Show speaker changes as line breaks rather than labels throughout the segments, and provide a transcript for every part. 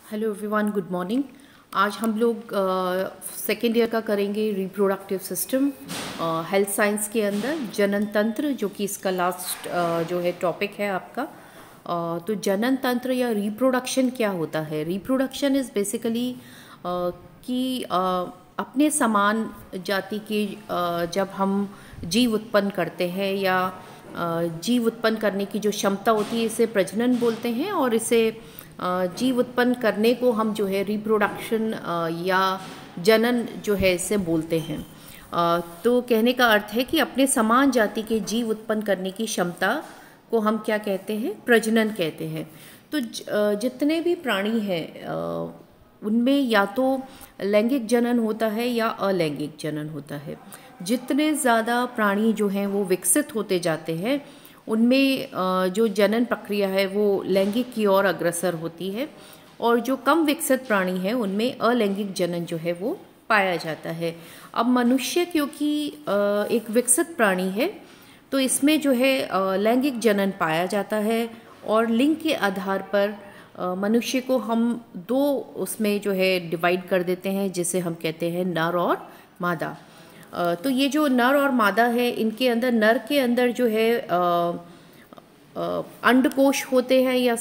Hello everyone, good morning. आज हम लोग सेकेंड ईयर का करेंगे रिप्रोडक्टिव सिस्टम हेल्थ साइंस के अंदर जनन तंत्र, जो कि इसका लास्ट जो है टॉपिक है आपका। तो जनन तंत्र या रिप्रोडक्शन क्या होता है? रिप्रोडक्शन इज़ बेसिकली कि अपने समान जाति के जब हम जीव उत्पन्न करते हैं या जीव उत्पन्न करने की जो क्षमता होती है, इसे प्रजनन बोलते हैं। और इसे जीव उत्पन्न करने को हम जो है रिप्रोडक्शन या जनन जो है इसे बोलते हैं। तो कहने का अर्थ है कि अपने समान जाति के जीव उत्पन्न करने की क्षमता को हम क्या कहते हैं? प्रजनन कहते हैं। तो जितने भी प्राणी हैं उनमें या तो लैंगिक जनन होता है या अलैंगिक जनन होता है। जितने ज़्यादा प्राणी जो हैं वो विकसित होते जाते हैं, उनमें जो जनन प्रक्रिया है वो लैंगिक की ओर अग्रसर होती है, और जो कम विकसित प्राणी हैं उनमें अलैंगिक जनन जो है वो पाया जाता है। अब मनुष्य क्योंकि एक विकसित प्राणी है, तो इसमें जो है लैंगिक जनन पाया जाता है, और लिंग के आधार पर मनुष्य को हम दो उसमें जो है डिवाइड कर देते हैं, जिसे हम कहते हैं नर और मादा। तो ये जो नर और मादा है, इनके अंदर नर के अंदर जो है अंडकोश होते हैं या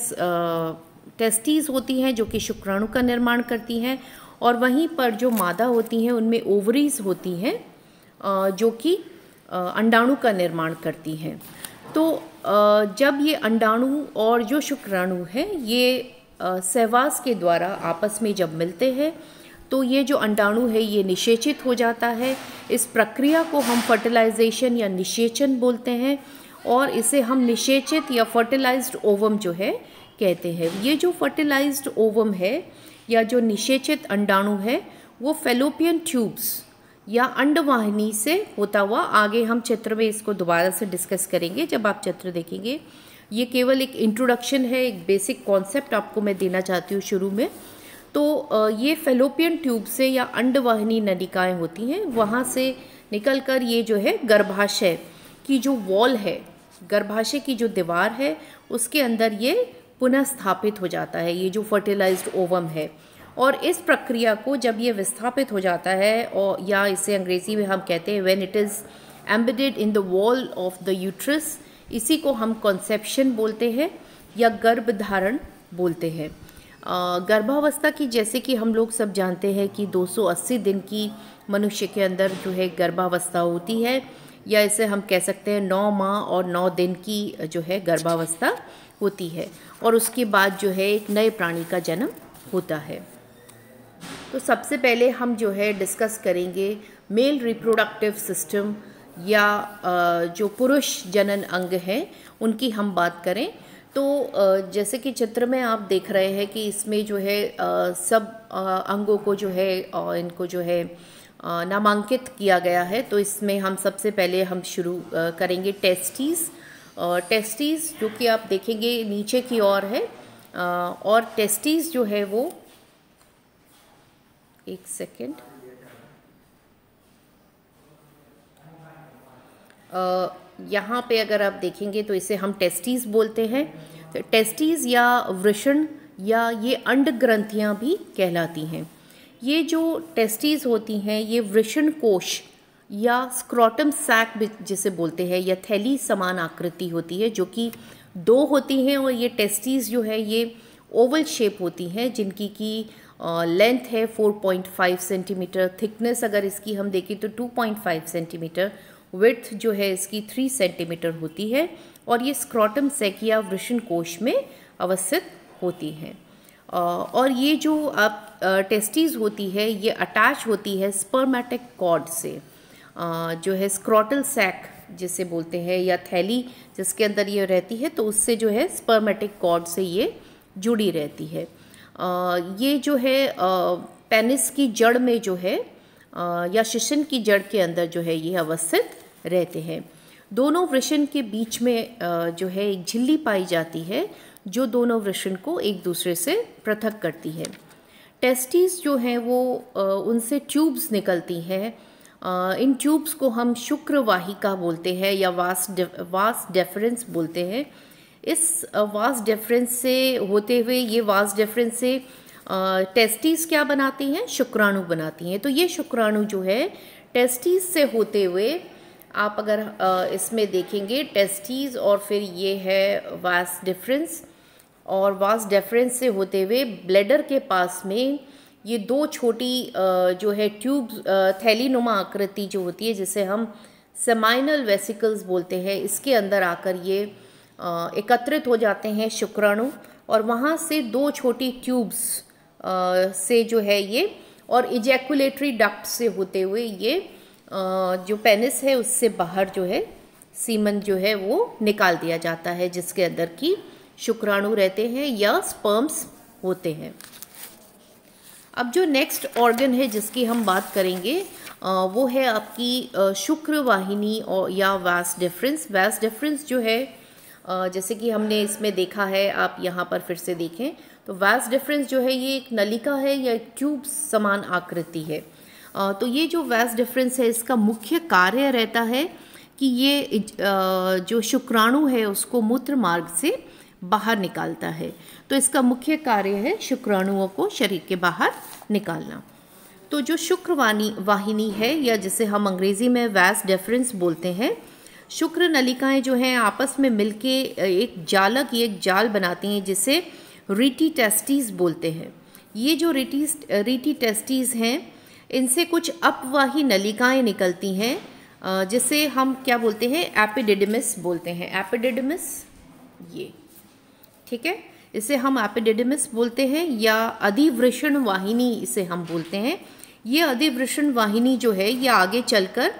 टेस्टीज होती हैं, जो कि शुक्राणु का निर्माण करती हैं, और वहीं पर जो मादा होती हैं उनमें ओवरीज होती हैं जो कि अंडाणु का निर्माण करती हैं। तो जब ये अंडाणु और जो शुक्राणु हैं ये सहवास के द्वारा आपस में जब मिलते हैं, तो ये जो अंडाणु है ये निषेचित हो जाता है। इस प्रक्रिया को हम फर्टिलाइजेशन या निषेचन बोलते हैं, और इसे हम निषेचित या फर्टिलाइज्ड ओवम जो है कहते हैं। ये जो फर्टिलाइज्ड ओवम है या जो निषेचित अंडाणु है, वो फेलोपियन ट्यूब्स या अंडवाहिनी से होता हुआ, आगे हम चित्र में इसको दोबारा से डिस्कस करेंगे जब आप चित्र देखेंगे। ये केवल एक इंट्रोडक्शन है, एक बेसिक कॉन्सेप्ट आपको मैं देना चाहती हूँ शुरू में। तो ये फेलोपियन ट्यूब से या अंडवाहिनी नलिकाएं होती हैं, वहाँ से निकलकर ये जो है गर्भाशय की जो वॉल है, गर्भाशय की जो दीवार है, उसके अंदर ये पुनः स्थापित हो जाता है, ये जो फर्टिलाइज्ड ओवम है। और इस प्रक्रिया को जब ये विस्थापित हो जाता है, और या इसे अंग्रेजी में हम कहते हैं when it is embedded in the wall of the uterus, इसी को हम कॉन्सेप्शन बोलते हैं या गर्भधारण बोलते हैं। गर्भावस्था की, जैसे कि हम लोग सब जानते हैं कि 280 दिन की मनुष्य के अंदर जो है गर्भावस्था होती है, या इसे हम कह सकते हैं 9 माह और 9 दिन की जो है गर्भावस्था होती है, और उसके बाद जो है एक नए प्राणी का जन्म होता है। तो सबसे पहले हम जो है डिस्कस करेंगे मेल रिप्रोडक्टिव सिस्टम या जो पुरुष जनन अंग हैं उनकी हम बात करें। तो जैसे कि चित्र में आप देख रहे हैं कि इसमें जो है सब अंगों को जो है इनको जो है नामांकित किया गया है। तो इसमें हम सबसे पहले हम शुरू करेंगे टेस्टीज़। टेस्टीज़ जो कि आप देखेंगे नीचे की ओर है, और टेस्टीज़ जो है वो, एक सेकेंड, यहाँ पे अगर आप देखेंगे तो इसे हम टेस्टीज़ बोलते हैं। तो टेस्टीज़ या वृषण या ये अंड ग्रंथियाँ भी कहलाती हैं। ये जो टेस्टीज़ होती हैं ये वृषण कोश या स्क्रोटम सैक जिसे बोलते हैं, या थैली समान आकृति होती है, जो कि 2 होती हैं। और ये टेस्टीज़ जो है ये ओवल शेप होती हैं, जिनकी की लेंथ है 4.5 सेंटीमीटर, थिकनेस अगर इसकी हम देखें तो 2.5 सेंटीमीटर, विड्थ जो है इसकी 3 सेंटीमीटर होती है, और ये स्क्रोटम सैक या वृषण कोश में अवस्थित होती हैं। और ये जो आप टेस्टीज़ होती है ये अटैच होती है स्पर्मेटिक कॉर्ड से, जो है स्क्रोटल सैक जिसे बोलते हैं, या थैली जिसके अंदर ये रहती है, तो उससे जो है स्पर्मेटिक कॉर्ड से ये जुड़ी रहती है। ये जो है पेनिस की जड़ में जो है या शिशन की जड़ के अंदर जो है ये अवस्थित रहते हैं। दोनों वृषण के बीच में जो है एक झिल्ली पाई जाती है, जो दोनों वृषण को एक दूसरे से पृथक करती है। टेस्टीज जो हैं वो उनसे ट्यूब्स निकलती हैं। इन ट्यूब्स को हम शुक्र वाहिका बोलते हैं या वास डेफरेंस बोलते हैं। इस वास डेफरेंस से होते हुए ये वास डेफरेंस से टेस्टिस क्या बनाती हैं? शुक्राणु बनाती हैं। तो ये शुक्राणु जो है टेस्टिस से होते हुए, आप अगर इसमें देखेंगे टेस्टिस और फिर ये है वास डिफरेंस, और वास डिफरेंस से होते हुए ब्लैडर के पास में ये दो छोटी जो है ट्यूब थैलीनुमा आकृति जो होती है, जिसे हम सेमाइनल वेसिकल्स बोलते हैं, इसके अंदर आकर ये एकत्रित हो जाते हैं शुक्राणु, और वहाँ से दो छोटी ट्यूब्स से जो है ये, और इजैकुलेटरी डक्ट से होते हुए ये जो पेनिस है उससे बाहर जो है सीमन जो है वो निकाल दिया जाता है, जिसके अंदर की शुक्राणु रहते हैं या स्पर्म्स होते हैं। अब जो नेक्स्ट ऑर्गन है जिसकी हम बात करेंगे वो है आपकी शुक्र वाहिनी और या वास डिफरेंस। वास डिफरेंस जो है जैसे कि हमने इसमें देखा है, आप यहाँ पर फिर से देखें तो वास डिफरेंस जो है ये एक नलिका है या एक ट्यूब समान आकृति है। तो ये जो वास डिफरेंस है इसका मुख्य कार्य रहता है कि ये जो शुक्राणु है उसको मूत्र मार्ग से बाहर निकालता है। तो इसका मुख्य कार्य है शुक्राणुओं को शरीर के बाहर निकालना। तो जो शुक्र वाहिनी है या जिसे हम अंग्रेजी में वास डिफरेंस बोलते हैं, शुक्र नलिकाएं जो हैं आपस में मिलके एक जाल बनाती हैं जिसे रीटी टेस्टिस बोलते हैं। ये जो रीटी टेस्टिस हैं इनसे कुछ अपवाही नलिकाएं निकलती हैं जिसे हम क्या बोलते हैं? एपिडिडमिस बोलते हैं। एपिडिडमिस, ये ठीक है, इसे हम एपिडिडमिस बोलते हैं या अधिवृषण वाहिनी इसे हम बोलते हैं। ये अधिवृषण वाहिनी जो है ये आगे चलकर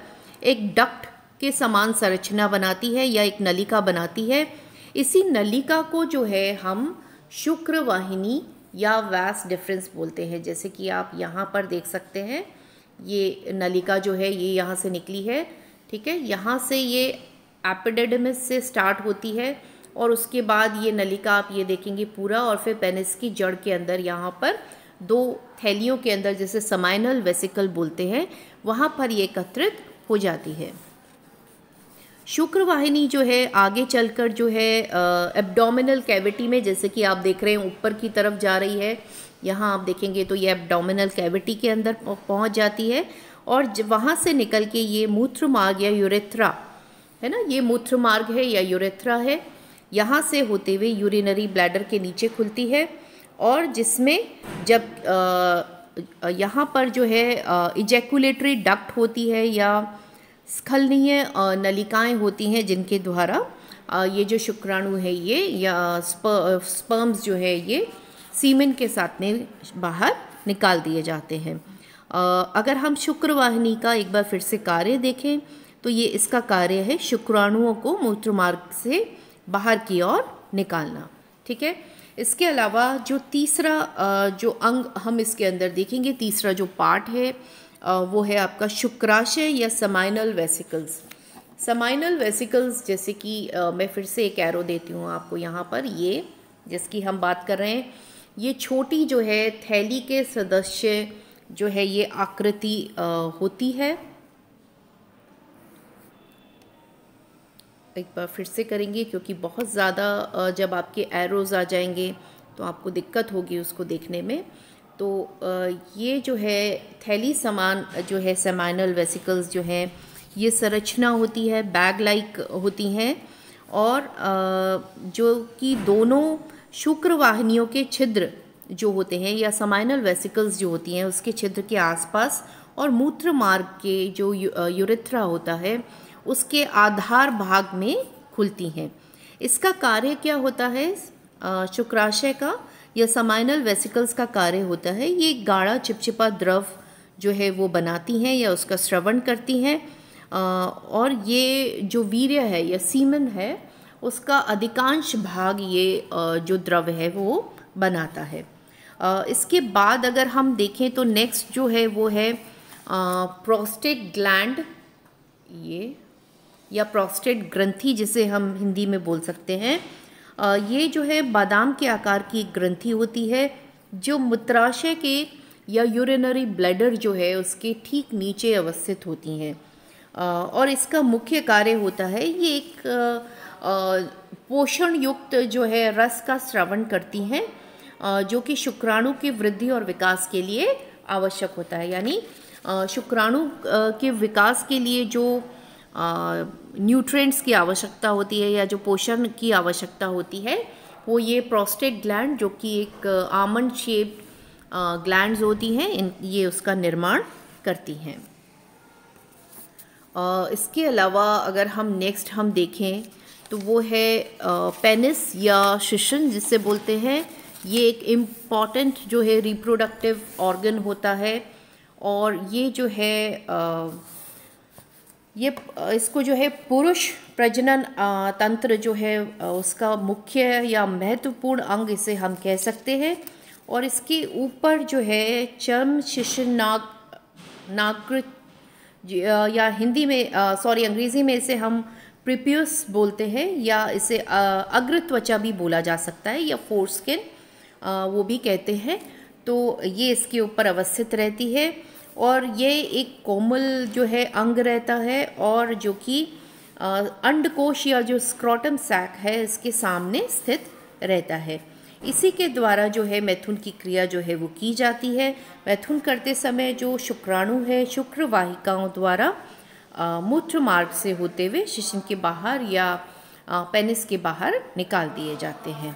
एक डक्ट के समान संरचना बनाती है या एक नलिका बनाती है। इसी नलिका को जो है हम शुक्र वाहिनी या वास डिफरेंस बोलते हैं। जैसे कि आप यहाँ पर देख सकते हैं, ये नलिका जो है ये यहाँ से निकली है, ठीक है, यहाँ से ये एपिडिडमिस से स्टार्ट होती है और उसके बाद ये नलिका आप ये देखेंगे पूरा, और फिर पेनिस की जड़ के अंदर यहाँ पर दो थैलियों के अंदर जिसे समाइनल वेसिकल बोलते हैं वहाँ पर ये एकत्रित हो जाती है। शुक्र वाहिनी जो है आगे चलकर जो है एब्डोमिनल कैविटी में, जैसे कि आप देख रहे हैं ऊपर की तरफ जा रही है, यहाँ आप देखेंगे तो ये एब्डोमिनल कैविटी के अंदर पहुँच जाती है और वहाँ से निकल के ये मूत्र मार्ग या यूरेथ्रा है ना, ये मूत्र मार्ग है या यूरेथ्रा है, यहाँ से होते हुए यूरिनरी ब्लैडर के नीचे खुलती है, और जिसमें जब यहाँ पर जो है इजैकुलेटरी डक्ट होती है या स्खलनीय नलिकाएं होती हैं जिनके द्वारा ये जो शुक्राणु है ये या स्पर्म्स जो है ये सीमेन के साथ में बाहर निकाल दिए जाते हैं। अगर हम शुक्र वाहिनी का एक बार फिर से कार्य देखें तो ये इसका कार्य है शुक्राणुओं को मूत्र मार्ग से बाहर की ओर निकालना, ठीक है। इसके अलावा जो तीसरा जो अंग हम इसके अंदर देखेंगे, तीसरा जो पार्ट है वो है आपका शुक्राशय या समाइनल वेसिकल्स। समाइनल वेसिकल्स जैसे कि मैं फिर से एक एरो देती हूँ आपको यहाँ पर, ये जिसकी हम बात कर रहे हैं, ये छोटी जो है थैली के सदस्य जो है ये आकृति होती है। एक बार फिर से करेंगे क्योंकि बहुत ज़्यादा जब आपके एरोज़ आ जाएंगे तो आपको दिक्कत होगी उसको देखने में। तो ये जो है थैली समान जो है सेमाइनल वेसिकल्स जो हैं ये संरचना होती है, बैग लाइक होती हैं, और जो कि दोनों शुक्र वाहिनियों के छिद्र जो होते हैं या समाइनल वेसिकल्स जो होती हैं उसके छिद्र के आसपास और मूत्र मार्ग के जो यूरेथ्रा होता है उसके आधार भाग में खुलती हैं। इसका कार्य क्या होता है? शुक्राशय का या समाइनल वेसिकल्स का कार्य होता है ये गाढ़ा चिपचिपा द्रव जो है वो बनाती हैं या उसका स्रवण करती हैं, और ये जो वीर्य है या सीमन है उसका अधिकांश भाग ये जो द्रव है वो बनाता है। इसके बाद अगर हम देखें तो नेक्स्ट जो है वो है प्रोस्टेट ग्लैंड, ये या प्रोस्टेट ग्रंथि जिसे हम हिंदी में बोल सकते हैं। ये जो है बादाम के आकार की एक ग्रंथि होती है जो मूत्राशय के या यूरिनरी ब्लैडर जो है उसके ठीक नीचे अवस्थित होती हैं, और इसका मुख्य कार्य होता है ये एक पोषण युक्त जो है रस का स्रावन करती हैं, जो कि शुक्राणु की वृद्धि और विकास के लिए आवश्यक होता है। यानी शुक्राणु के विकास के लिए जो न्यूट्रिएंट्स की आवश्यकता होती है या जो पोषण की आवश्यकता होती है, वो ये प्रोस्टेट ग्लैंड, जो कि एक आमंड शेप्ड ग्लैंड्स होती हैं, ये उसका निर्माण करती हैं। इसके अलावा अगर हम नेक्स्ट हम देखें तो वो है पेनिस या शिशन जिसे बोलते हैं। ये एक इम्पॉर्टेंट जो है रिप्रोडक्टिव ऑर्गन होता है, और ये जो है ये इसको जो है पुरुष प्रजनन तंत्र जो है उसका मुख्य या महत्वपूर्ण अंग इसे हम कह सकते हैं। और इसके ऊपर जो है चर्म शिशन नाकृत, या हिंदी में अंग्रेज़ी में इसे हम प्रीपियस बोलते हैं, या इसे अग्र त्वचा भी बोला जा सकता है, या फोरस्किन वो भी कहते हैं। तो ये इसके ऊपर अवस्थित रहती है, और ये एक कोमल जो है अंग रहता है, और जो कि अंडकोश या जो स्क्रोटम सैक है इसके सामने स्थित रहता है। इसी के द्वारा जो है मैथुन की क्रिया जो है वो की जाती है। मैथुन करते समय जो शुक्राणु है शुक्र वाहिकाओं द्वारा मूत्र मार्ग से होते हुए शिशन के बाहर या पेनिस के बाहर निकाल दिए जाते हैं।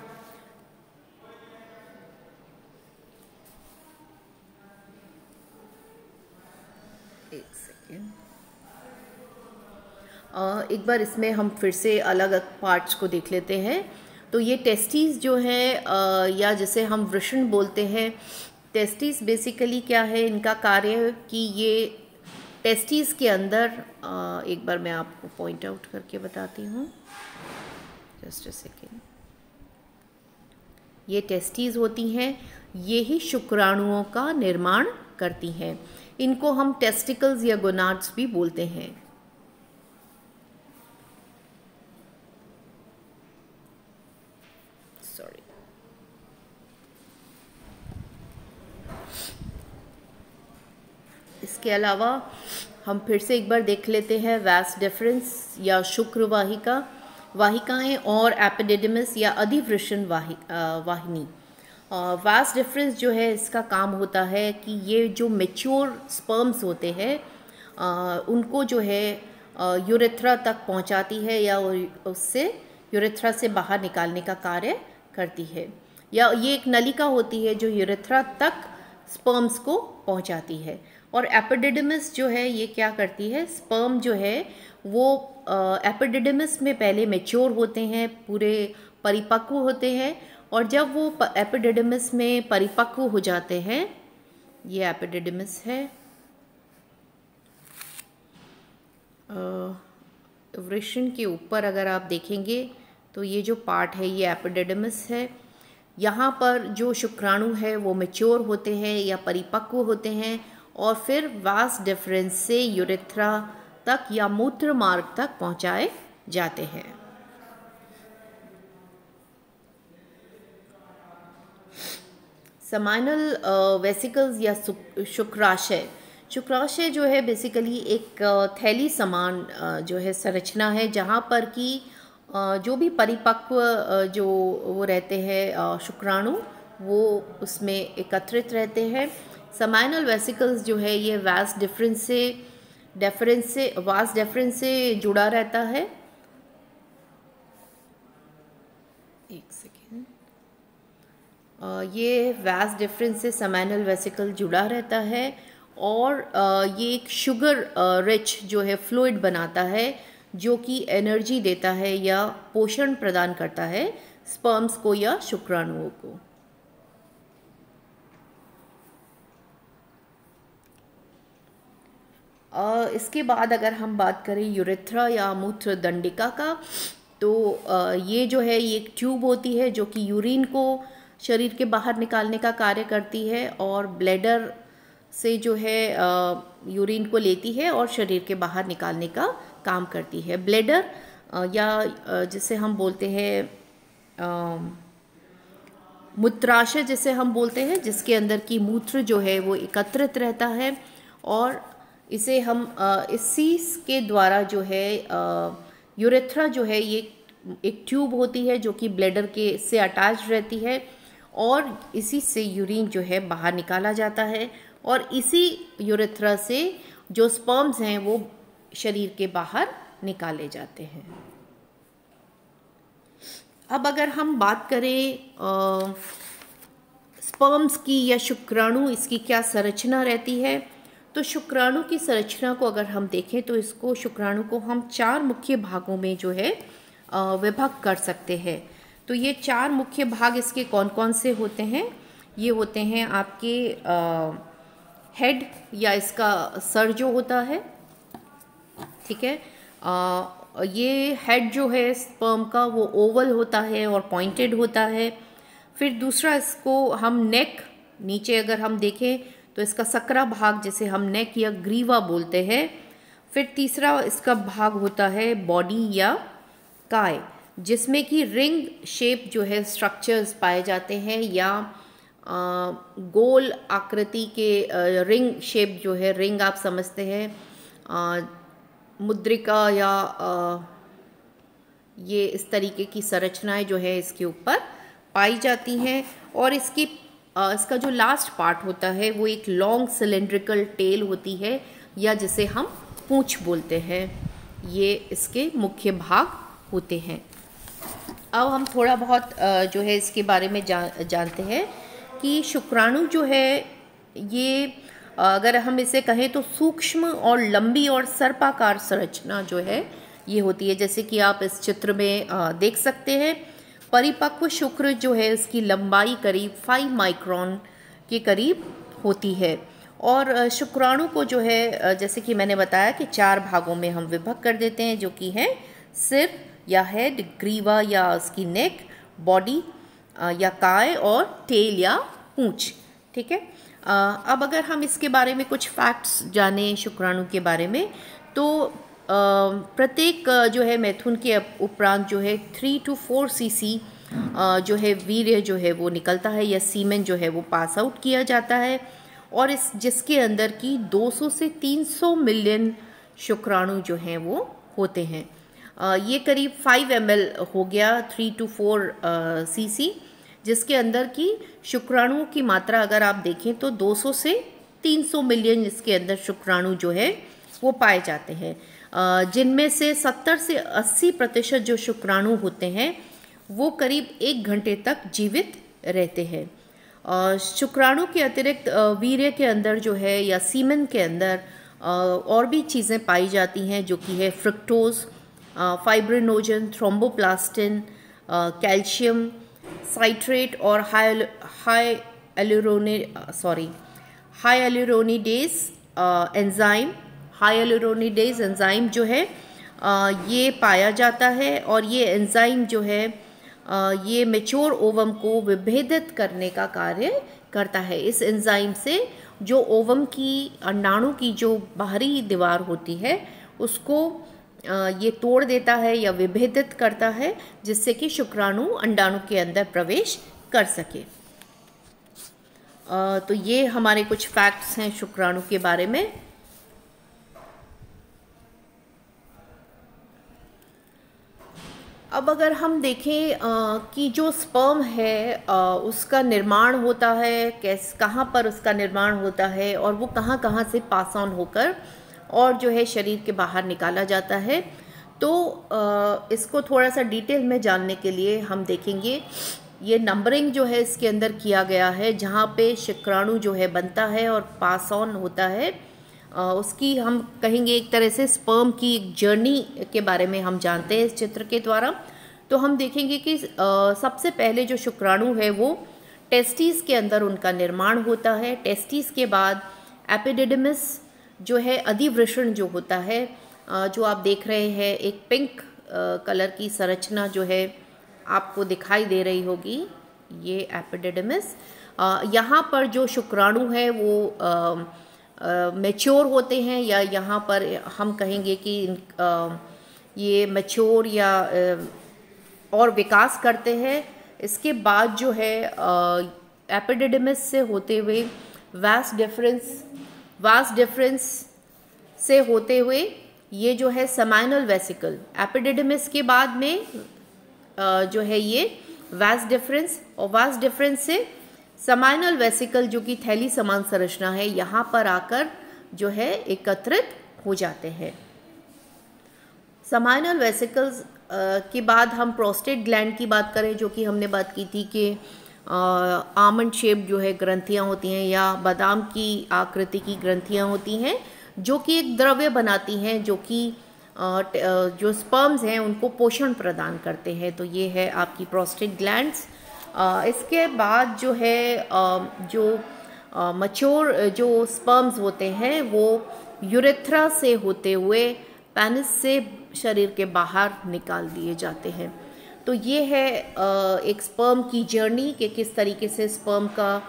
एक बार इसमें हम फिर से अलग अलग पार्ट्स को देख लेते हैं। तो ये टेस्टिस जो है या जिसे हम वृषण बोलते हैं, टेस्टिस बेसिकली क्या है, इनका कार्य कि ये टेस्टिस के अंदर एक बार मैं आपको पॉइंट आउट करके बताती हूँ, जस्ट अ सेकेंड। ये टेस्टिस होती हैं, ये ही शुक्राणुओं का निर्माण करती हैं। इनको हम टेस्टिकल्स या गोनाड्स भी बोलते हैं। सॉरी, इसके अलावा हम फिर से एक बार देख लेते हैं वास डिफरेंस या शुक्र वाहिकाएं और एपिडिडमिस या अधिवृषण वाहिनी। वास डिफरेंस जो है इसका काम होता है कि ये जो मैच्योर स्पर्म्स होते हैं उनको जो है यूरेथ्रा तक पहुंचाती है, या उससे यूरेथ्रा से बाहर निकालने का कार्य करती है। या ये एक नलिका होती है जो यूरेथ्रा तक स्पर्म्स को पहुंचाती है। और एपिडिडमिस जो है ये क्या करती है, स्पर्म जो है वो एपिडिडमिस में पहले मैच्योर होते हैं, पूरे परिपक्व होते हैं, और जब वो एपिडिडमिस में परिपक्व हो जाते हैं, ये एपिडिडमिस है, वृषण के ऊपर अगर आप देखेंगे तो ये जो पार्ट है ये एपिडिडमिस है। यहाँ पर जो शुक्राणु है वो मैच्योर होते हैं या परिपक्व होते हैं, और फिर वास डिफरेंस से यूरेथ्रा तक या मूत्र मार्ग तक पहुँचाए जाते हैं। समाइनल वेसिकल्स या शुक्राशय जो है बेसिकली एक थैली समान जो है संरचना है, जहाँ पर कि जो भी परिपक्व जो वो रहते हैं शुक्राणु वो उसमें एकत्रित रहते हैं। समाइनल वेसिकल्स जो है ये वास डिफरेंस से जुड़ा रहता है। एक सेकेंड, ये वास डिफरेंस से समाइनल वेसिकल जुड़ा रहता है, और ये एक शुगर रिच जो है फ्लूइड बनाता है, जो कि एनर्जी देता है या पोषण प्रदान करता है स्पर्म्स को या शुक्राणुओं को। इसके बाद अगर हम बात करें यूरेथ्रा या मूत्र दंडिका का, तो ये जो है ये एक ट्यूब होती है जो कि यूरिन को शरीर के बाहर निकालने का कार्य करती है, और ब्लैडर से जो है यूरिन को लेती है और शरीर के बाहर निकालने का काम करती है। ब्लैडर या जिसे हम बोलते हैं मूत्राशय जिसे हम बोलते हैं, जिसके अंदर की मूत्र जो है वो एकत्रित रहता है, और इसे हम इसी के द्वारा जो है यूरेथ्रा जो है ये एक ट्यूब होती है जो कि ब्लैडर के से अटैच रहती है, और इसी से यूरिन जो है बाहर निकाला जाता है और इसी यूरेथ्रा से जो स्पर्म्स हैं वो शरीर के बाहर निकाले जाते हैं। अब अगर हम बात करें स्पर्म्स की या शुक्राणु, इसकी क्या संरचना रहती है, तो शुक्राणु की संरचना को अगर हम देखें तो इसको शुक्राणु को हम 4 मुख्य भागों में जो है विभाग कर सकते हैं। तो ये 4 मुख्य भाग इसके कौन कौन से होते हैं? ये होते हैं आपके हेड या इसका सर जो होता है, ठीक है। ये हेड जो है स्पर्म का वो ओवल होता है और पॉइंटेड होता है। फिर दूसरा इसको हम नेक, नीचे अगर हम देखें तो इसका सकरा भाग जिसे हम नेक या ग्रीवा बोलते हैं। फिर तीसरा इसका भाग होता है बॉडी या काय, जिसमें कि रिंग शेप जो है स्ट्रक्चर्स पाए जाते हैं या गोल आकृति के रिंग शेप जो है, रिंग आप समझते हैं, मुद्रिका या ये इस तरीके की संरचनाएं जो है इसके ऊपर पाई जाती हैं। और इसका जो लास्ट पार्ट होता है वो एक लॉन्ग सिलेंड्रिकल टेल होती है या जिसे हम पूंछ बोलते हैं। ये इसके मुख्य भाग होते हैं। अब हम थोड़ा बहुत जो है इसके बारे में जानते हैं कि शुक्राणु जो है ये अगर हम इसे कहें तो सूक्ष्म और लंबी और सर्पाकार संरचना जो है ये होती है। जैसे कि आप इस चित्र में देख सकते हैं, परिपक्व शुक्र जो है इसकी लंबाई करीब 5 माइक्रोन के करीब होती है। और शुक्राणु को जो है जैसे कि मैंने बताया कि 4 भागों में हम विभक्त कर देते हैं, जो कि है सिर या हेड, ग्रीवा या उसकी नेक, बॉडी या काय और टेल या पूंछ, ठीक है। अब अगर हम इसके बारे में कुछ फैक्ट्स जानें शुक्राणु के बारे में, तो प्रत्येक जो है मैथुन के उपरांत जो है 3 to 4 cc जो है वीर्य जो है वो निकलता है या सीमेन जो है वो पास आउट किया जाता है। और जिसके अंदर की 200 से 300 मिलियन शुक्राणु जो हैं वो होते हैं। ये करीब 5 ml हो गया 3 to 4 cc, जिसके अंदर की शुक्राणुओं की मात्रा अगर आप देखें तो 200 से 300 मिलियन इसके अंदर शुक्राणु जो है वो पाए जाते हैं, जिनमें से 70 से 80% जो शुक्राणु होते हैं वो करीब 1 घंटे तक जीवित रहते हैं। शुक्राणु के अतिरिक्त वीर्य के अंदर जो है या सीमेन के अंदर और भी चीज़ें पाई जाती हैं, जो कि है fructose, fibrinogen, thromboplastin, calcium citrate और हाई एल्यूरोनिडेज एंजाइम जो है ये पाया जाता है। और ये एंजाइम जो है ये मैच्योर ओवम को विभेदित करने का कार्य करता है। इस एंजाइम से जो ओवम की अंडाणु की जो बाहरी दीवार होती है उसको ये तोड़ देता है या विभेदित करता है, जिससे कि शुक्राणु अंडाणु के अंदर प्रवेश कर सके। तो ये हमारे कुछ फैक्ट्स हैं शुक्राणु के बारे में। अब अगर हम देखें कि जो स्पर्म है उसका निर्माण होता है, कहाँ पर उसका निर्माण होता है और वो कहाँ कहाँ से पास ऑन होकर और जो है शरीर के बाहर निकाला जाता है, तो इसको थोड़ा सा डिटेल में जानने के लिए हम देखेंगे। ये नंबरिंग जो है इसके अंदर किया गया है, जहाँ पे शुक्राणु जो है बनता है और पास ऑन होता है, उसकी हम कहेंगे एक तरह से स्पर्म की एक जर्नी के बारे में हम जानते हैं इस चित्र के द्वारा। तो हम देखेंगे कि सबसे पहले जो शुक्राणु है वो टेस्टिस के अंदर उनका निर्माण होता है। टेस्टिस के बाद एपिडिडमिस जो है अधिवृषण जो होता है, जो आप देख रहे हैं एक पिंक कलर की संरचना जो है आपको दिखाई दे रही होगी, ये एपिडिडमिस। यहाँ पर जो शुक्राणु है वो मैच्योर होते हैं या यहाँ पर हम कहेंगे कि ये मैच्योर या और विकास करते हैं। इसके बाद जो है एपिडिडमिस से होते हुए वास डिफरेंस से होते हुए ये जो है सेमाइनल वेसिकल, एपिडिडमिस के बाद में जो है ये वास डिफरेंस, और वास डिफरेंस से समाइनल वेसिकल जो कि थैली समान संरचना है, यहाँ पर आकर जो है एकत्रित हो जाते हैं। समाइनल वेसिकल्स के बाद हम प्रोस्टेट ग्लैंड की बात करें, जो कि हमने बात की थी कि आमंड शेप जो है ग्रंथियाँ होती हैं या बादाम की आकृति की ग्रंथियाँ होती हैं, जो कि एक द्रव्य बनाती हैं, जो कि जो स्पर्म्स हैं उनको पोषण प्रदान करते हैं। तो ये है आपकी प्रोस्टेट ग्लैंड्स। इसके बाद जो है जो मैच्योर जो स्पर्म्स होते हैं वो यूरेथ्रा से होते हुए पेनिस से शरीर के बाहर निकाल दिए जाते हैं। तो ये है एक स्पर्म की जर्नी कि किस तरीके से स्पर्म का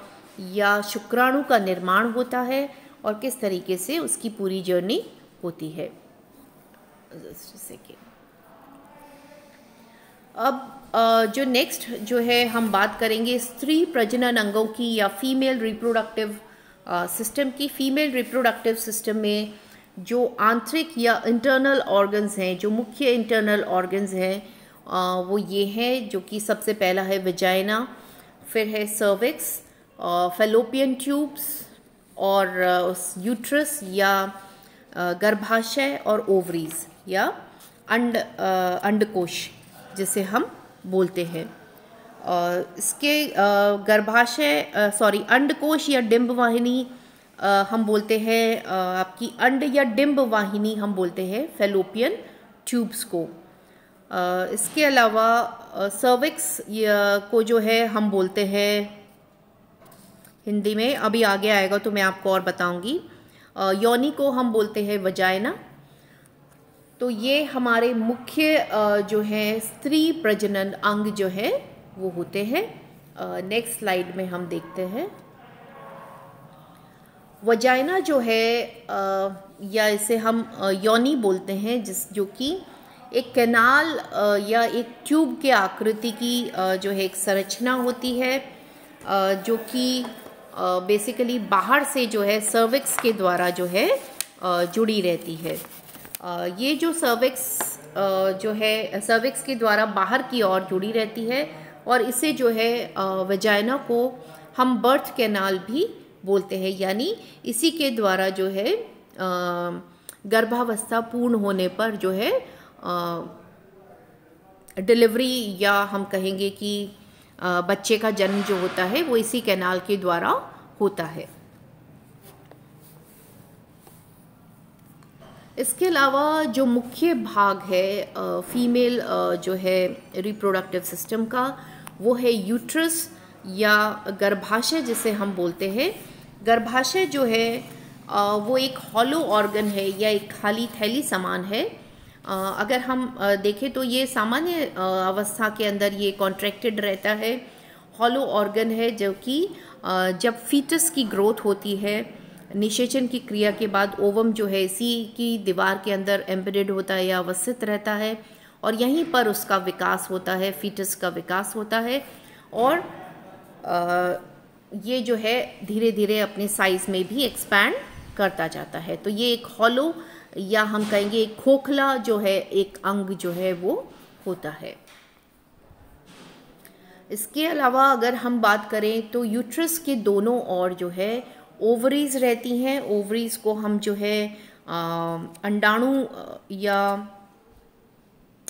या शुक्राणु का निर्माण होता है और किस तरीके से उसकी पूरी जर्नी होती है। अब जो नेक्स्ट जो है हम बात करेंगे स्त्री प्रजनन अंगों की या फीमेल रिप्रोडक्टिव सिस्टम की। फीमेल रिप्रोडक्टिव सिस्टम में जो आंतरिक या इंटरनल ऑर्गन्स हैं, जो मुख्य इंटरनल ऑर्गन्स हैं वो ये हैं, जो कि सबसे पहला है वेजाइना, फिर है सर्विक्स, फैलोपियन ट्यूब्स और यूट्रस या गर्भाशय और ओवरीज या अंडकोश जिसे हम बोलते हैं। इसके गर्भाशय अंडकोश या डिंब वाहिनी हम बोलते हैं, आपकी अंड या डिंब वाहिनी हम बोलते हैं फैलोपियन ट्यूब्स को। इसके अलावा सर्विक्स को जो है हम बोलते हैं हिंदी में, अभी आगे आएगा तो मैं आपको और बताऊंगी, योनि को हम बोलते हैं वजाइना। तो ये हमारे मुख्य जो है स्त्री प्रजनन अंग जो है वो होते हैं। नेक्स्ट स्लाइड में हम देखते हैं वजाइना जो है या इसे हम योनि बोलते हैं, जो कि एक कैनाल या एक ट्यूब के आकृति की जो है एक संरचना होती है, जो कि बेसिकली बाहर से जो है सर्विक्स के द्वारा जो है जुड़ी रहती है। ये जो सर्विक्स जो है सर्विक्स के द्वारा बाहर की ओर जुड़ी रहती है और इसे जो है वजाइना को हम बर्थ कैनाल भी बोलते हैं, यानी इसी के द्वारा जो है गर्भावस्था पूर्ण होने पर जो है डिलीवरी या हम कहेंगे कि बच्चे का जन्म जो होता है वो इसी कैनाल के द्वारा होता है। इसके अलावा जो मुख्य भाग है फीमेल जो है रिप्रोडक्टिव सिस्टम का, वो है यूट्रस या गर्भाशय जिसे हम बोलते हैं। गर्भाशय जो है वो एक हॉलो ऑर्गन है या एक खाली थैली समान है। अगर हम देखें तो ये सामान्य अवस्था के अंदर ये कॉन्ट्रैक्टेड रहता है, हॉलो ऑर्गन है, जो कि जब फीटस की ग्रोथ होती है, निषेचन की क्रिया के बाद ओवम जो है इसी की दीवार के अंदर एम्बेडेड होता है या अवस्थित रहता है और यहीं पर उसका विकास होता है, फीटस का विकास होता है और ये जो है धीरे धीरे अपने साइज में भी एक्सपैंड करता जाता है। तो ये एक हॉलो या हम कहेंगे एक खोखला जो है एक अंग जो है वो होता है। इसके अलावा अगर हम बात करें तो यूट्रस के दोनों ओर जो है ओवरीज रहती हैं। ओवरीज को हम जो है अंडाणु या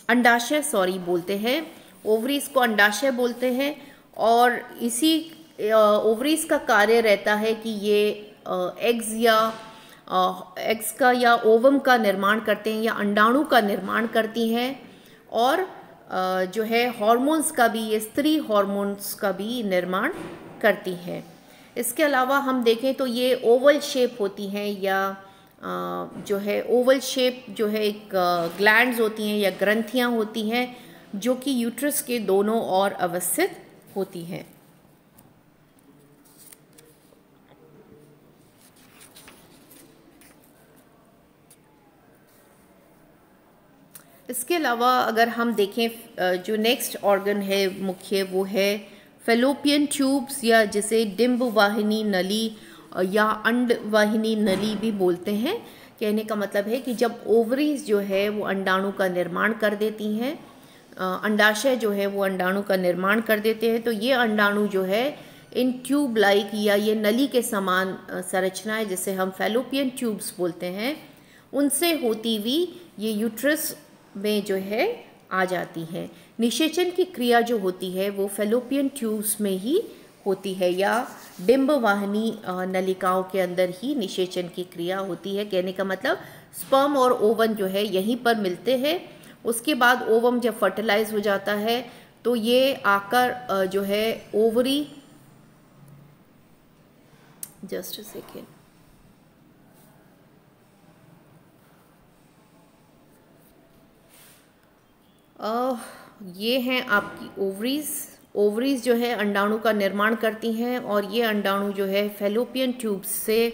अंडाशय बोलते हैं। ओवरीज को अंडाशय बोलते हैं और इसी ओवरीज का कार्य रहता है कि ये एग्स का या ओवम का निर्माण करते हैं या अंडाणु का निर्माण करती हैं और जो है हार्मोन्स का भी, ये स्त्री हार्मोन्स का भी निर्माण करती हैं। इसके अलावा हम देखें तो ये ओवल शेप होती हैं या जो है ओवल शेप जो है एक ग्लैंड्स होती हैं या ग्रंथियां होती हैं, जो कि यूट्रस के दोनों ओर अवस्थित होती हैं। इसके अलावा अगर हम देखें जो नेक्स्ट ऑर्गन है मुख्य, वो है फैलोपियन ट्यूब्स या जिसे डिंब वाहिनी नली या अंड वाहिनी नली भी बोलते हैं। कहने का मतलब है कि जब ओवरीज जो है वो अंडाणु का निर्माण कर देती हैं, अंडाशय जो है वो अंडाणु का निर्माण कर देते हैं, तो ये अंडाणु जो है इन ट्यूब लाइक या ये नली के समान संरचनाएं जिसे हम फैलोपियन ट्यूब्स बोलते हैं, उनसे होती हुई ये यूट्रस में जो है आ जाती हैं। निषेचन की क्रिया जो होती है वो फैलोपियन ट्यूब्स में ही होती है या डिंबवाहिनी नलिकाओं के अंदर ही निषेचन की क्रिया होती है। कहने का मतलब स्पर्म और ओवम जो है यहीं पर मिलते हैं। उसके बाद ओवम जब फर्टिलाइज हो जाता है तो ये आकर जो है ओवरी, जस्ट अ सेकेंड, ये हैं आपकी ओवरीज। ओवरीज जो है अंडाणु का निर्माण करती हैं और ये अंडाणु जो है फैलोपियन ट्यूब्स से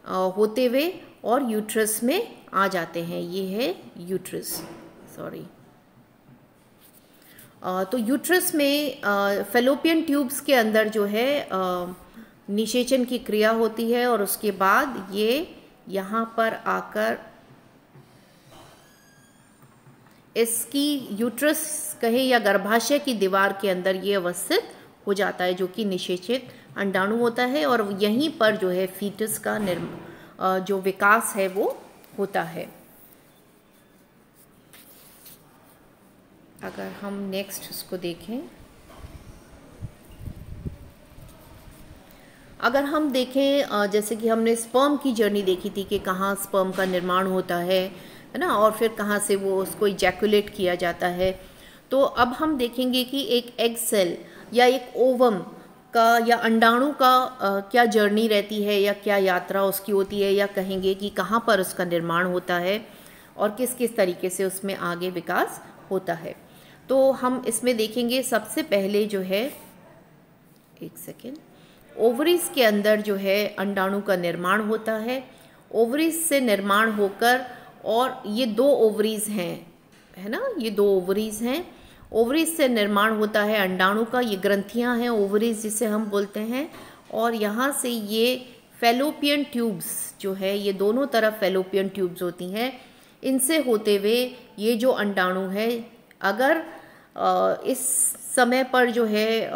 होते हुए और यूट्रस में आ जाते हैं। ये है यूट्रस, सॉरी। तो यूट्रस में फैलोपियन ट्यूब्स के अंदर जो है निषेचन की क्रिया होती है और उसके बाद ये यहाँ पर आकर इसकी यूट्रस कहे या गर्भाशय की दीवार के अंदर ये अवस्थित हो जाता है, जो कि निषेचित अंडाणु होता है और यहीं पर जो है फीटस का जो विकास है वो होता है। अगर हम नेक्स्ट उसको देखें, अगर हम देखें जैसे कि हमने स्पर्म की जर्नी देखी थी कि कहाँ स्पर्म का निर्माण होता है ना, और फिर कहाँ से वो उसको इजैकुलेट किया जाता है। तो अब हम देखेंगे कि एक एग सेल या एक ओवम का या अंडाणु का क्या जर्नी रहती है या क्या यात्रा उसकी होती है, या कहेंगे कि कहाँ पर उसका निर्माण होता है और किस किस तरीके से उसमें आगे विकास होता है। तो हम इसमें देखेंगे सबसे पहले जो है, एक सेकेंड, ओवरीज के अंदर जो है अंडाणु का निर्माण होता है। ओवरीज से निर्माण होकर, और ये दो ओवरीज हैं, है ना, ये दो ओवरीज हैं। ओवरीज से निर्माण होता है अंडाणु का, ये ग्रंथियां हैं ओवरीज जिसे हम बोलते हैं, और यहाँ से ये फैलोपियन ट्यूब्स जो है, ये दोनों तरफ फैलोपियन ट्यूब्स होती हैं। इनसे होते हुए ये जो अंडाणु है, अगर इस समय पर जो है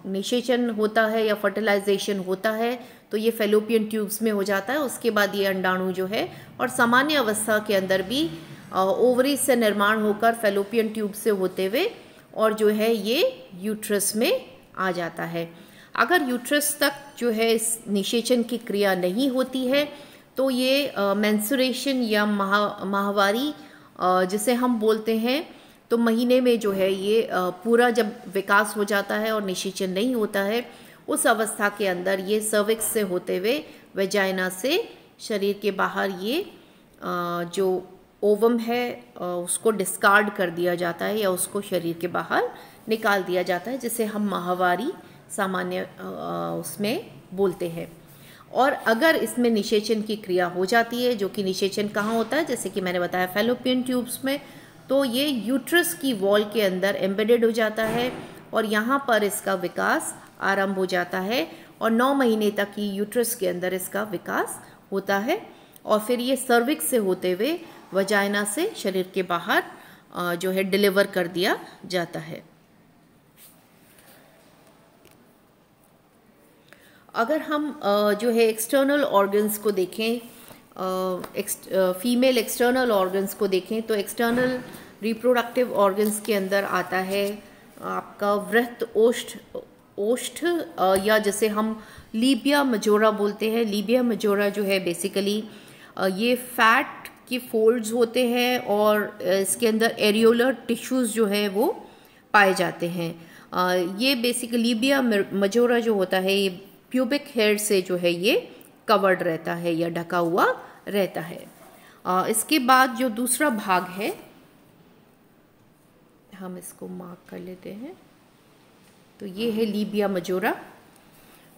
निषेचन होता है या फर्टिलाइजेशन होता है तो ये फैलोपियन ट्यूब्स में हो जाता है। उसके बाद ये अंडाणु जो है, और सामान्य अवस्था के अंदर भी ओवरीज से निर्माण होकर फैलोपियन ट्यूब से होते हुए और जो है ये यूट्रस में आ जाता है। अगर यूट्रस तक जो है इस निषेचन की क्रिया नहीं होती है तो ये मेंस्ट्रुएशन या माहवारी जिसे हम बोलते हैं, तो महीने में जो है ये पूरा जब विकास हो जाता है और निषेचन नहीं होता है, उस अवस्था के अंदर ये सर्विक्स से होते हुए वेजाइना से शरीर के बाहर ये जो ओवम है उसको डिस्कार्ड कर दिया जाता है या उसको शरीर के बाहर निकाल दिया जाता है, जिसे हम माहवारी सामान्य उसमें बोलते हैं। और अगर इसमें निषेचन की क्रिया हो जाती है, जो कि निषेचन कहाँ होता है, जैसे कि मैंने बताया फैलोपियन ट्यूब्स में, तो ये यूट्रस की वॉल के अंदर एम्बेडेड हो जाता है और यहाँ पर इसका विकास आरंभ हो जाता है और 9 महीने तक ही यूट्रस के अंदर इसका विकास होता है और फिर ये सर्विक्स से होते हुए वजाइना से शरीर के बाहर जो है डिलीवर कर दिया जाता है। अगर हम जो है एक्सटर्नल ऑर्गन्स को देखें, फीमेल एक्सटर्नल ऑर्गन्स को देखें, तो एक्सटर्नल रिप्रोडक्टिव ऑर्गन्स के अंदर आता है आपका वृहत ओष्ठ या जैसे हम लीबिया मजोरा बोलते हैं। लीबिया मजोरा जो है बेसिकली ये फैट के फोल्ड्स होते हैं और इसके अंदर एरियोलर टिश्यूज़ जो है वो पाए जाते हैं। ये बेसिकली लीबिया मजोरा जो होता है ये प्यूबिक हेयर से जो है ये कवर्ड रहता है या ढका हुआ रहता है। इसके बाद जो दूसरा भाग है, हम इसको मार्क कर लेते हैं, तो ये है लीबिया मजोरा।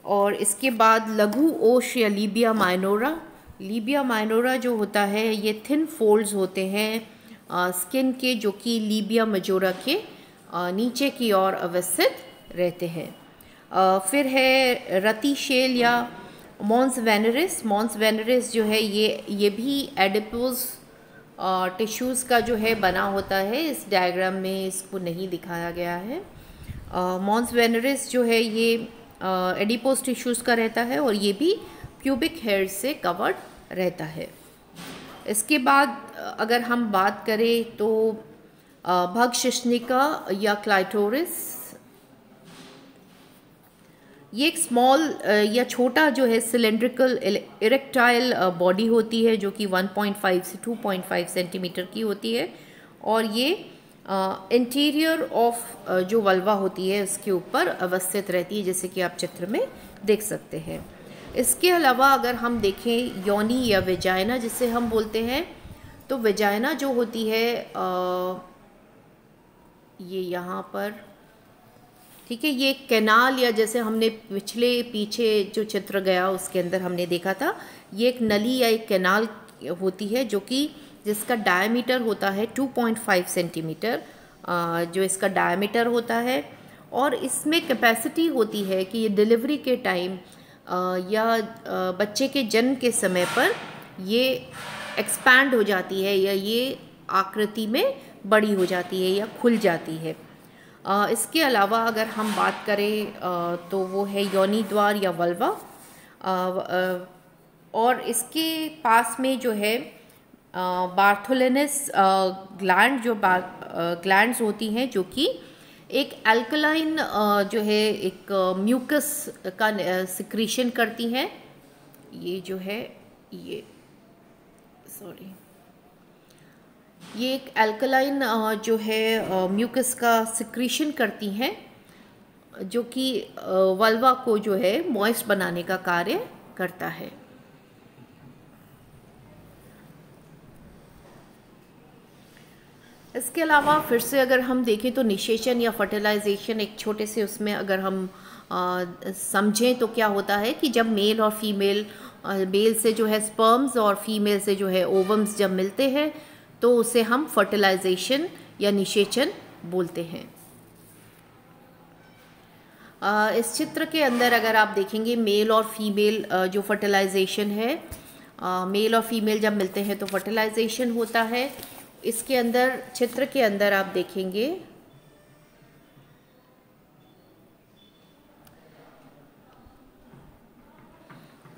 और इसके बाद लघु ओश या लीबिया माइनोरा। लीबिया माइनोरा जो होता है ये थिन फोल्ड्स होते हैं स्किन के, जो कि लीबिया मजोरा के नीचे की ओर अवस्थित रहते हैं। फिर है रतिशेल या मॉन्स वेनरिस। मॉन्स वेनरिस जो है ये भी एडिपोज टिश्यूज़ का जो है बना होता है। इस डायग्राम में इसको नहीं दिखाया गया है। मॉन्स वेनरिस जो है ये एडिपोज टिश्यूज़ का रहता है और ये भी प्यूबिक हेयर से कवर्ड रहता है। इसके बाद अगर हम बात करें तो भगशिश्निका या क्लाइटोरिस, ये एक स्मॉल या छोटा जो है सिलेंड्रिकल इरेक्टाइल बॉडी होती है जो कि 1.5 से 2.5 सेंटीमीटर की होती है और ये इंटीरियर ऑफ जो वल्वा होती है उसके ऊपर अवस्थित रहती है, जैसे कि आप चित्र में देख सकते हैं। इसके अलावा अगर हम देखें योनि या वेजाइना जिसे हम बोलते हैं, तो वेजाइना जो होती है ये यहाँ पर, ठीक है, ये एक कैनाल या जैसे हमने पीछे जो चित्र गया उसके अंदर हमने देखा था, ये एक नली या एक कैनाल होती है जो कि जिसका डायमीटर होता है 2.5 सेंटीमीटर, जो इसका डायमीटर होता है और इसमें कैपेसिटी होती है कि ये डिलीवरी के टाइम या बच्चे के जन्म के समय पर ये एक्सपैंड हो जाती है या ये आकृति में बड़ी हो जाती है या खुल जाती है। इसके अलावा अगर हम बात करें तो वो है योनि द्वार या वल्वा, और इसके पास में जो है बार्थोलेनस ग्लैंड, जो ग्लैंड्स होती हैं जो कि एक अल्कलाइन जो है एक म्यूकस का सिक्रीशन करती हैं। ये जो है ये एक अल्कलाइन जो है म्यूकस का सिक्रीशन करती हैं जो कि वल्वा को जो है मॉइस्ट बनाने का कार्य करता है। इसके अलावा फिर से अगर हम देखें तो निषेचन या फर्टिलाइजेशन एक छोटे से उसमें अगर हम समझें तो क्या होता है कि जब मेल और फीमेल, मेल से जो है स्पर्म्स और फीमेल से जो है ओवम्स जब मिलते हैं तो उसे हम फर्टिलाइजेशन या निषेचन बोलते हैं। इस चित्र के अंदर अगर आप देखेंगे मेल और फीमेल जो फर्टिलाइजेशन है, मेल और फीमेल जब मिलते हैं तो फर्टिलाइजेशन होता है। इसके अंदर चित्र के अंदर आप देखेंगे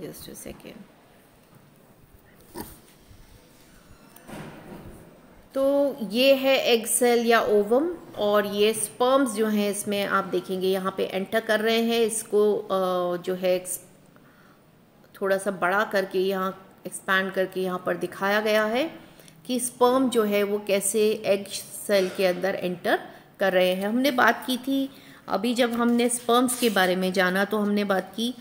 जस्ट अ सेकेंड, तो ये है एग सेल या ओवम और ये स्पर्म्स जो हैं इसमें आप देखेंगे यहाँ पे एंटर कर रहे हैं। इसको जो है थोड़ा सा बड़ा करके यहाँ एक्सपैंड करके यहाँ पर दिखाया गया है कि स्पर्म जो है वो कैसे एग सेल के अंदर एंटर कर रहे हैं। हमने बात की थी अभी जब हमने स्पर्म्स के बारे में जाना तो हमने बात की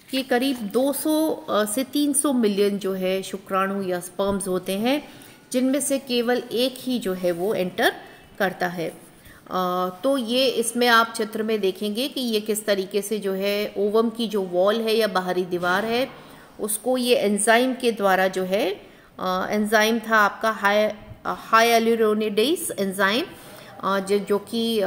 कि करीब 200 से 300 मिलियन जो है शुक्राणु या स्पर्म्स होते हैं जिनमें से केवल एक ही जो है वो एंटर करता है। तो ये इसमें आप चित्र में देखेंगे कि ये किस तरीके से जो है ओवम की जो वॉल है या बाहरी दीवार है उसको ये एंजाइम के द्वारा जो है, एंजाइम था आपका हाइएलुरोनिडेज एंजाइम जो कि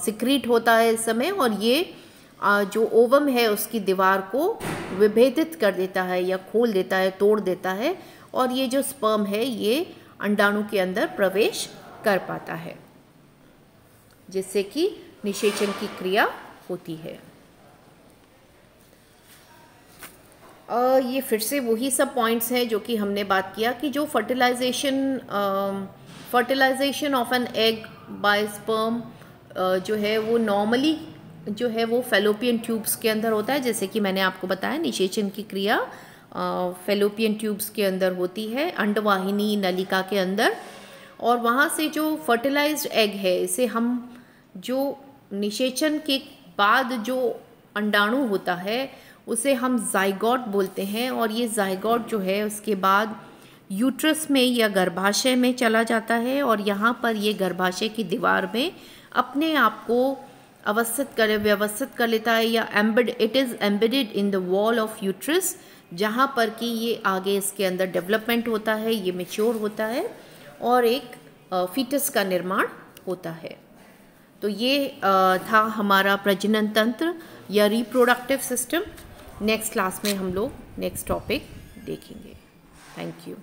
सिक्रीट होता है इस समय, और ये जो ओवम है उसकी दीवार को विभेदित कर देता है या खोल देता है, तोड़ देता है, और ये जो स्पर्म है ये अंडाणु के अंदर प्रवेश कर पाता है जिससे कि निषेचन की क्रिया होती है। ये फिर से वही सब पॉइंट्स हैं जो कि हमने बात किया कि जो fertilization of an egg by sperm जो है वो नॉर्मली जो है वो फेलोपियन ट्यूब्स के अंदर होता है, जैसे कि मैंने आपको बताया निषेचन की क्रिया फेलोपियन ट्यूब्स के अंदर होती है, अंडवाहिनी नलिका के अंदर, और वहाँ से जो फर्टिलाइज्ड एग है इसे हम जो निषेचन के बाद जो अंडाणु होता है उसे हम जाइगोट बोलते हैं, और ये जाइगोट जो है उसके बाद यूट्रस में या गर्भाशय में चला जाता है और यहाँ पर ये गर्भाशय की दीवार में अपने आप को व्यवस्थित कर लेता है या it is embedded in the wall of uterus, जहाँ पर कि ये आगे इसके अंदर डेवलपमेंट होता है, ये मैच्योर होता है और एक फीटस का निर्माण होता है। तो ये था हमारा प्रजनन तंत्र या रिप्रोडक्टिव सिस्टम। नेक्स्ट क्लास में हम लोग नेक्स्ट टॉपिक देखेंगे। Thank you.